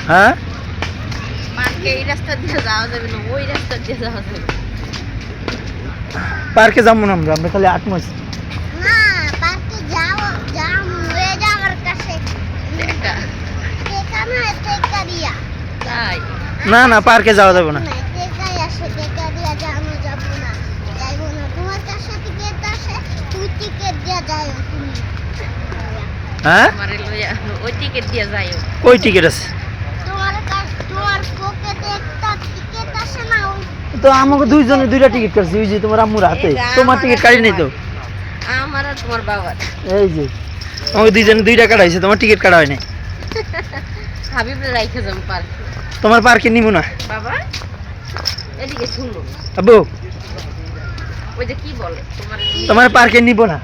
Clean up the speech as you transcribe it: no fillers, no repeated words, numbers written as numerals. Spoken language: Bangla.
হ্যাঁ পার্কে এই রাস্তা দিয়ে যাওয়া যাবে না, ওই রাস্তা দিয়ে যাওয়া যাবে। পার্কে যাবো না আমরা খালি 8 মাস। না পার্কে যাও যাও হয়ে যাওয়ার কাছে দেখা টেকা না টেকা দিয়া তাই না না পার্কে যাওয়া যাবে না। টেকাই আসে টেকা দিয়া যাবো যাবো না যাইবো না তোমার কাছে টিকিট আসে তুই টিকিট দিয়া যাও তুমি হ্যাঁ আমারে লইয়া ওই টিকিট দিয়ে যাইও। কই টিকিট আছে? তোমার পকেটে একটা টিকিট আসে না ওই তো আমাকে দুইজনে দুইটা টিকিট কাটছি, ওই যে তোমার আম্মুর হাতে। এই যে তোমার আমার টিকিট কাটি নাই তো? আমার আর তোমার বাবার এই যে আমাকে দুইজনে দুইটা কাটাইছে, তোমার টিকিট কাটা হয় নাই। হাবিব রাইখে যাম পার্কে। তোমার পার্কে নিব না বাবা এদিকে শুনো, আব্বু, ওই যে কি বলে তোমার পার্কে নিব না।